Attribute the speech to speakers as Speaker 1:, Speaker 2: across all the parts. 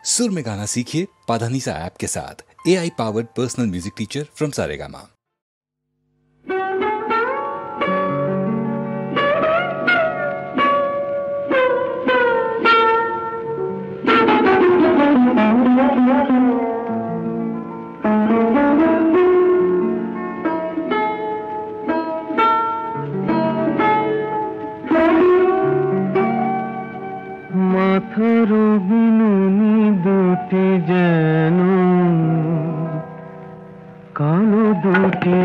Speaker 1: सुर में गाना सीखिए पाधानीसा ऐप के साथ। AI powered personal music teacher from Saregama.
Speaker 2: মাথার বিনুনি দুটি যেন কালো দুটি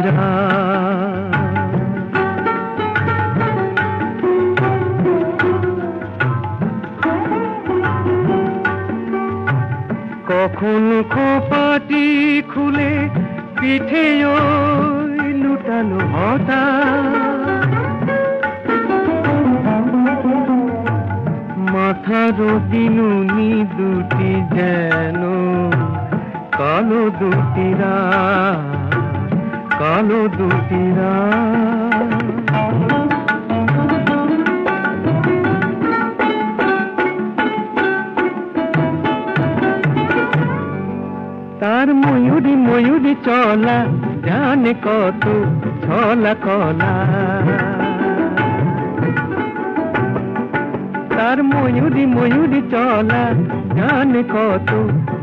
Speaker 2: কখন খোপাটি খুলে পিঠে ওই লুটালো হঠাৎ মাথার বিনুনি দুটি যেন কালো দুটি কালো দুটি তার ময়ূরী ময়ূরী চলা জানে কত ছলা কলা তার ময়ূরী ময়ূরী চলা জানে কত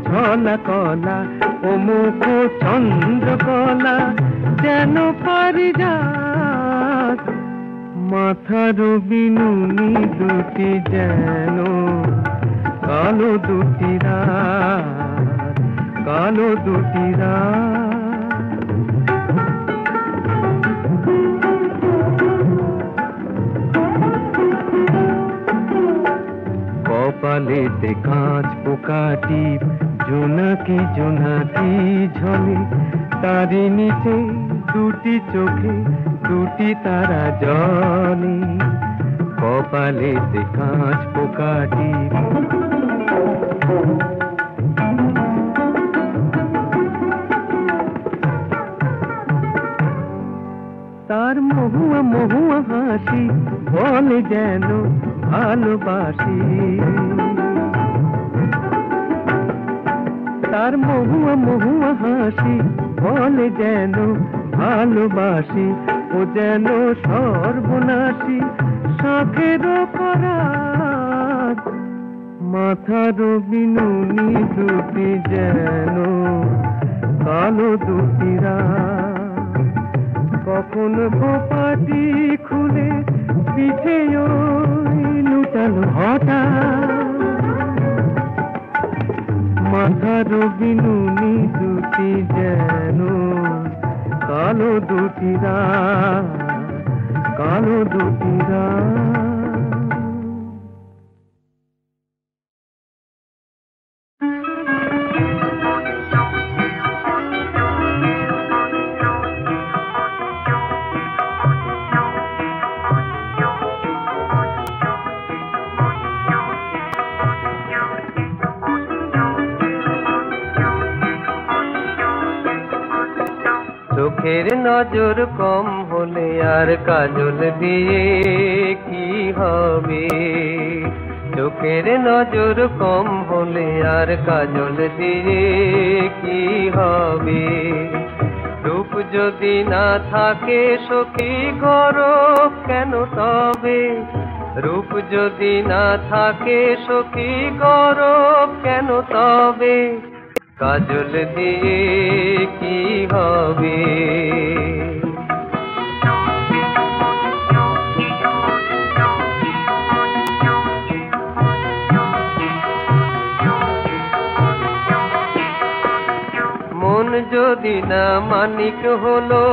Speaker 2: ছলা কলা ও মুখ চন্দ্রকলা যেন পারিজাত মাথার বিনুনি দুটি যেন কালো দুটি কালো দুটি কপালেতে কাঁচ পোকাটি জোনাকি জোনাকি ঝলে তারি নিচে দুটি চোখে দুটি তারা জলে কপালেতে কাঁচ পোকাটি তার মহুয়া মহুয়া হাসি বলে যেন ভালোবাসি তার মহুয়া মহুয়া হাসি বলে যেন ভালোবাসি ও যেন সর্বনাশী শখের করাত মাথার বিনুনি দুটি যেন কালো দুটি কখন গোপাটি খুলে পিঠে লুটালো হঠাৎ মাথার বিনুনি দুটি যেন কালো দুটি কালো দুটি চোখের নজর কম হলে আর কাজল দিয়ে কি হবে চোখের নজর কম হলে আর কাজল দিয়ে কি হবে রূপ যদি না থাকে সখী গরব কেন তবে রূপ যদি না থাকে সখী গরব কেন তবে কাজল দিয়ে কি হবে মন যদি না মানিক হলো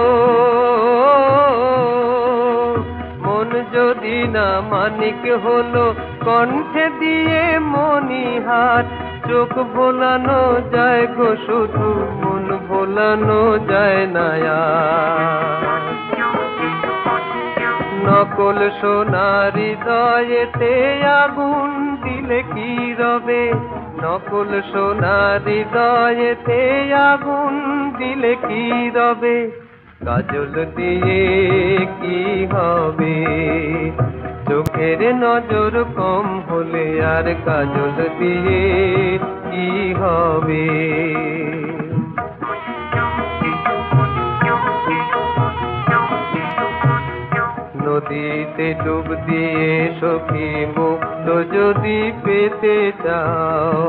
Speaker 2: মন যদি না মানিক হলো কণ্ঠে দিয়ে মণিহার চোখ ভোলানো যায় গো শুধু মন ভোলানো যায় না নকল সোনার হৃদয়েতে আগুন দিলে কি রবে নকল সোনার হৃদয়েতে আগুন দিলে কি রবে কাজল দিয়ে কি হবে চোখের নজর কম হলে আর কাজল দিয়ে কি ডুব দিয়ে সখী মুক্ত যদি পেতে চাও,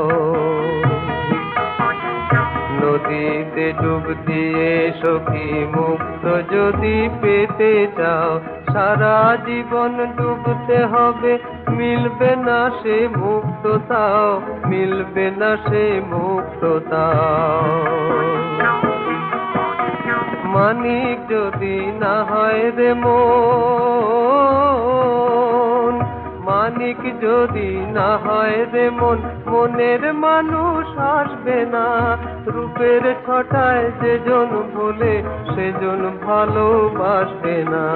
Speaker 2: নদীতে ডুব দিয়ে সখী মুক্ত যদি পেতে চাও, সারা জীবন ডুবতে হবে, মিলবে না সে মুক্ততাও, মিলবে না সে মুক্ততাও। মানিক যদি না হয় রে মন, মানিক যদি না হয় রে মন, মনের মানুষ আসবে না। রূপের ছটায় যেজন বলে সেজন ভালোবাসবে না।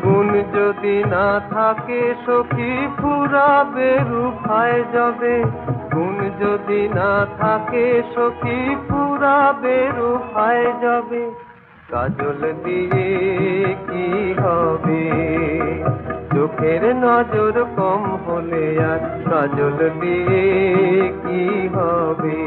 Speaker 2: গুণ যদি না থাকে সখী ফুরাবে রূপায় যাবে, গুণ যদি না থাকে সখী ফুরাবে রূপায় যাবে। কাজল দিয়ে কি হবে, চোখের নজর কম হলে আর কাজল দিয়ে কি হবে।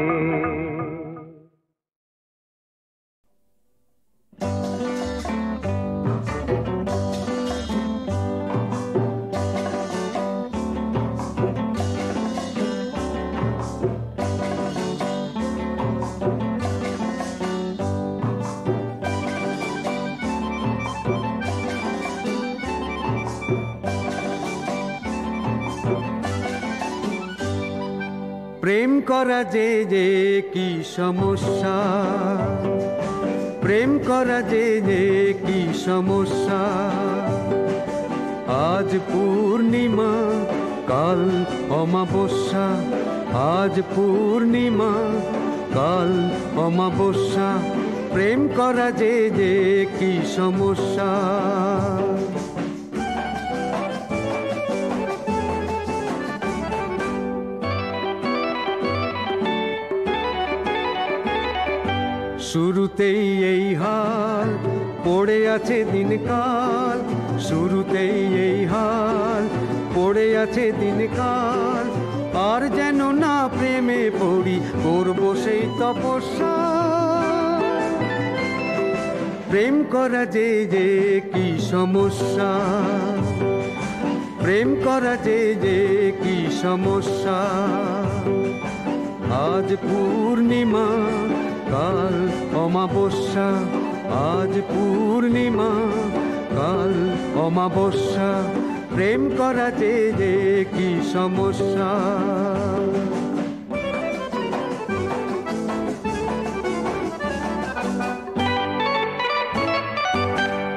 Speaker 3: প্রেম করা যে কি সমস্যা, প্রেম করা যে কি সমস্যা। আজ পূর্ণিমা কাল অমাবস্যা, আজ পূর্ণিমা কাল অমাবস্যা। প্রেম করা যে কি সমস্যা। শুরুতেই এই হাল পড়ে আছে দিনকাল, শুরুতেই এই হাল পড়ে আছে দিনকাল। আর যেন না প্রেমে পড়ি করব সেই তপস্যা। প্রেম করা যে কি সমস্যা, প্রেম করা যে কি সমস্যা। আজ পূর্ণিমা কাল অমাবস্যা, আজ পূর্ণিমা কাল অমাবস্যা। প্রেম করা যে কি সমস্যা।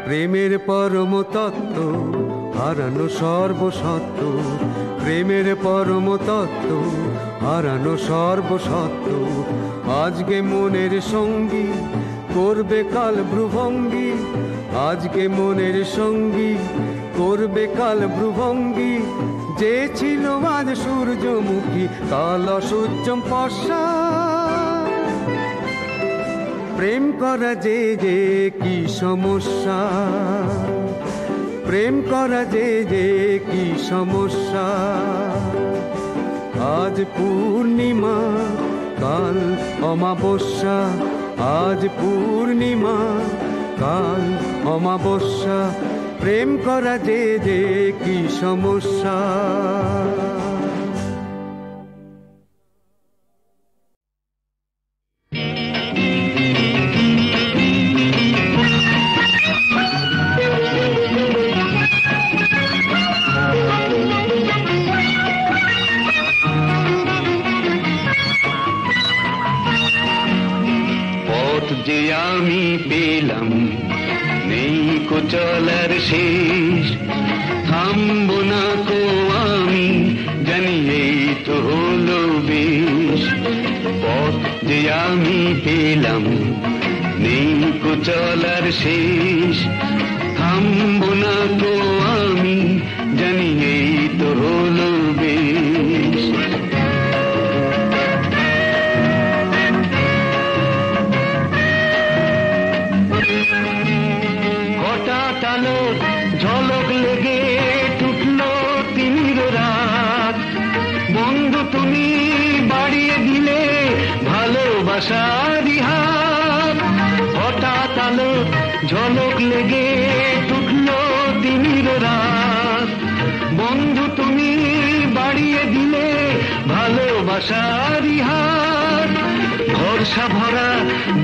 Speaker 3: প্রেমের পরম তত্ত্ব হারানো সর্বসত্য, প্রেমের পরম তত্ত্ব হারানো সর্বসত্য। আজকে মনের সঙ্গী করবে কাল ভ্রুভঙ্গি, আজকে মনের সঙ্গী করবে কাল ভ্রুভঙ্গি। যে ছিল আজ সূর্যমুখী কাল অসূর্যম পশ্চা। প্রেম করা যে কি সমস্যা, প্রেম করা যে কি সমস্যা। আজ পূর্ণিমা কাল অমাবস্যা, আজ পূর্ণিমা কাল অমাবস্যা। প্রেম করা যে কি সমস্যা।
Speaker 4: যে আমি পেলাম নেই কো চলার শেষ, থামবো না কো আমি জানি এই তো হলো বেশ। পথ যে আমি পেলাম নেই কো চলার শেষ, থামবো না কো আমি জানি এই তো হলো বেশ। হঠাৎ আলোর ঝলক লেগে টুটলো তিমির রাত, বন্ধু তুমি বাড়িয়ে দিলে ভালোবাসার হাত। হঠাৎ আলোর ঝলক লেগে টুটলো তিমির রাত। বন্ধু তুমি বাড়িয়ে দিলে ভালোবাসারই হাত। ভরসা ভরা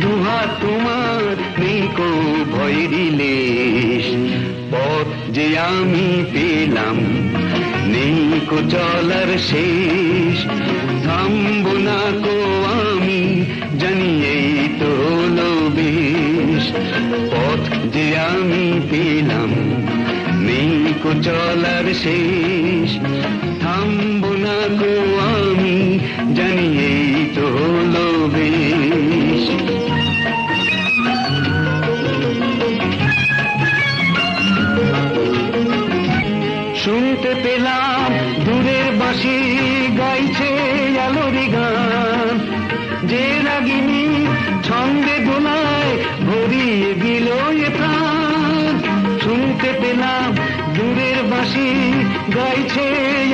Speaker 4: দুহাত তোমার, নেই কো ভয়েরই লেশ। পথ যে আমি পেলাম, নেই কো চলার শেষ। থামবো না কো আমি, জানি এই তো হলো বেশ। পথ যে আমি পেলাম, নেই কো চলার শেষ। থামবো না কো আমি, জানি এই তো হলো বেশ। শুনতে পেলাম দূরের বাঁশি গাইছে আলোরি গান। যে রাগিনী ছন্দে দোলায় ভরিয়ে দিল এ প্রাণ। শুনতে পেলাম দূরের বাঁশি গাইছে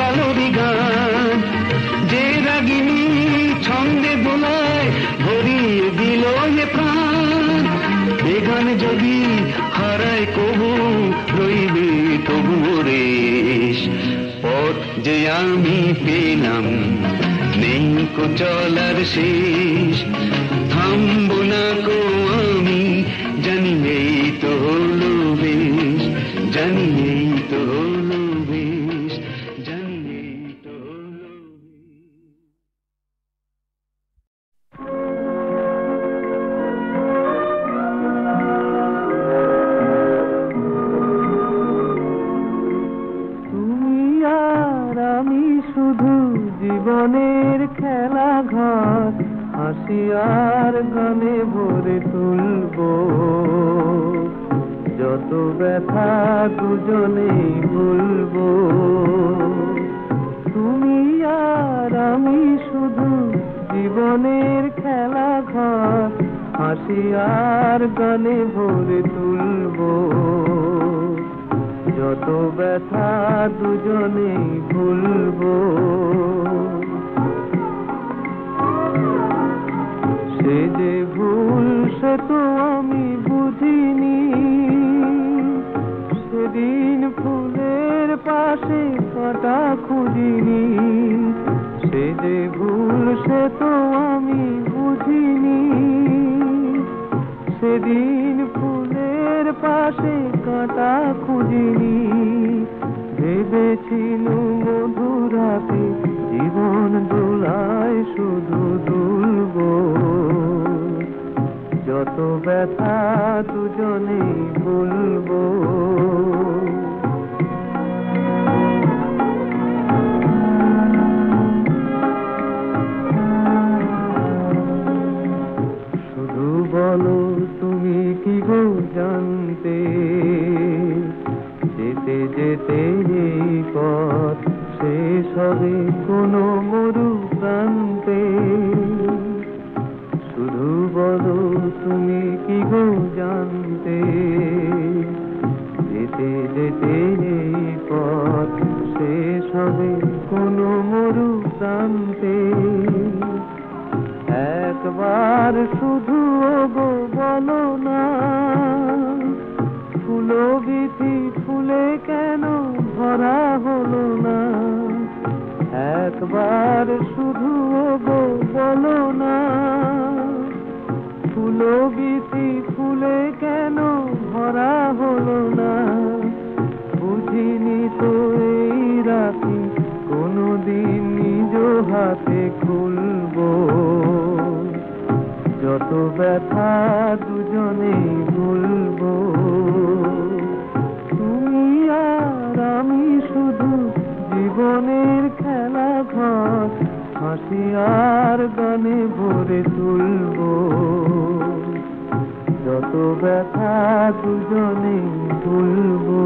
Speaker 4: আলোরি গান। যে রাগিনী ছন্দে দোলায় ভরিয়ে দিল এ প্রাণ। এ গান যদি হারায় কবু, রইবে তবু রেশ। পথ যে আমি পেলাম, নেই কো চলার শেষ। থামবো না কো আমি, জানি এই তো হলো বেশ। জানি এই তো হলো বেশ। জানি এই তো হলো বেশ।
Speaker 2: শুধু জীবনের খেলা ঘর, হাসি আর গানে ভরে তুলবো। যত ব্যথা দুজনেই ভুলবো। তুমি আর আমি শুধু জীবনের খেলা ঘর, হাসি আর গানে ভরে তুলবো। যত ব্যথা দুজনেই ভুলবো। সে যে ভুল সে তো আমি বুঝিনি। সেদিন ফুলের পাশে কাঁটা খুঁজিনি। সে যে ভুল সে তো আমি বুঝিনি। সেদিন ফুলের পাশে কাঁটা খুঁজিনি। ভেবেছিলু মধুরাতে জীবন দোলায় শুধু দুলবো। যত ব্যথা দুজনেই বলবো। শুধু বলো তুমি কি গো জানতে, যেতে যেতে এই পথ শেষ হবে কোনো মরু প্রান্তে। শুধু বলো তুমি কি গো জানতে, যেতে যেতে এই পথ শেষ হবে কোনো মরু প্রান্তে। একবার শুধু গো বলো না, ফুলো বিথি ফুলে কেন ভরা হলো না। একবার শুধু গো বলো না, ফুলো বিথি ফুলে কেন ভরা হলো না। বুঝিনি তো এই রাখি কোনোদিন নিজ হাতে খুলবো। যত ব্যথা দুজনেই ভুলবো। তুমি আর আমি শুধু জীবনের খেলা ঘর, হাসি আর গানে ভরে তুলবো। যত ব্যথা দুজনেই ভুলবো।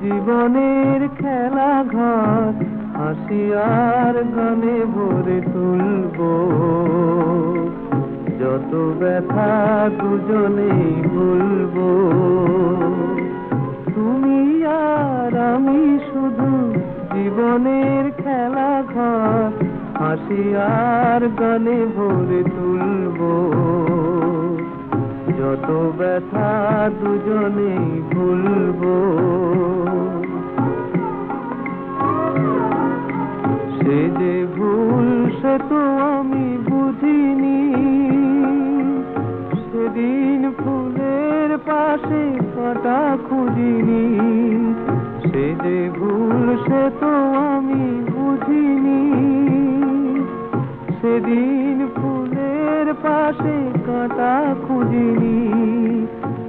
Speaker 2: জীবনের খেলা ঘর, হাসি আর গানে ভরে তুলবো। যত ব্যথা দুজনেই ভুলবো, তুমি আর আমি শুধু জীবনের খেলা ঘর, হাসি আর গানে ভরে তুলবো, যত ব্যথা দুজনেই ভুলবো। সে যে ভুল সে তো আমি বুঝিনি, সেদিন ফুলের পাশে কাঁটা খুঁজিনি। সে যে ভুল সে তো আমি বুঝিনি, সেদিন ফুলের পাশে কাঁটা খুঁজিনি।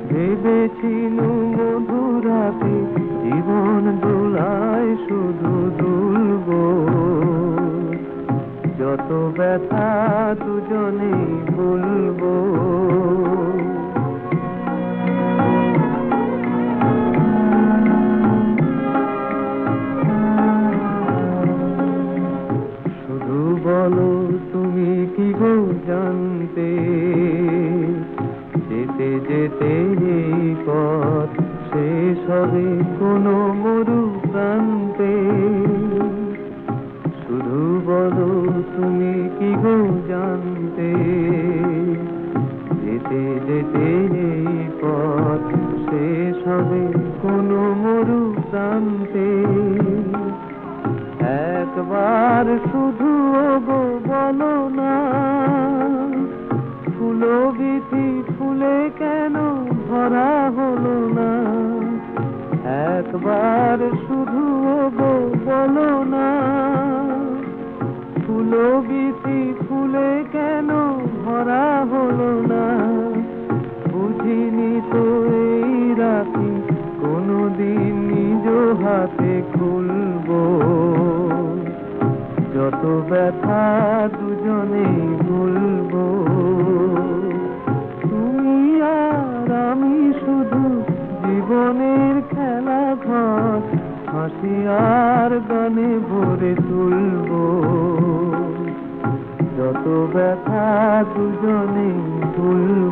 Speaker 2: ভেবেছিলু মধুরাতে জীবন দোলায় শুধু দুলবো, যত ব্যথা দুজনেই ভুলবো। শুধু বলো তুমি কি গো জানতে, যেতে যেতে এই পথ শেষ হবে কোনো মরু প্রান্তে। শুধু বলো তুমি কি গো জানতে, যেতে যেতে এই পথ শেষ হবে কোনো মরু প্রান্তে। একবার শুধু গো বলো না, ফুলো বিথি ফুলে কেন ভরা হলো না। একবার শুধু গো বলো না, ফুলো বিথি ফুলে কেন ভরা হলো না। বুঝিনি তো এই রাতি কোনোদিন নিজ হাতে খুলবো, যত ব্যথা দুজনেই ভুলবো, তুমি আর আমি শুধু জীবনের খেলা ঘর, হাসি আর গানে ভরে তুলবো, যত ব্যথা দুজনেই ভুলবো।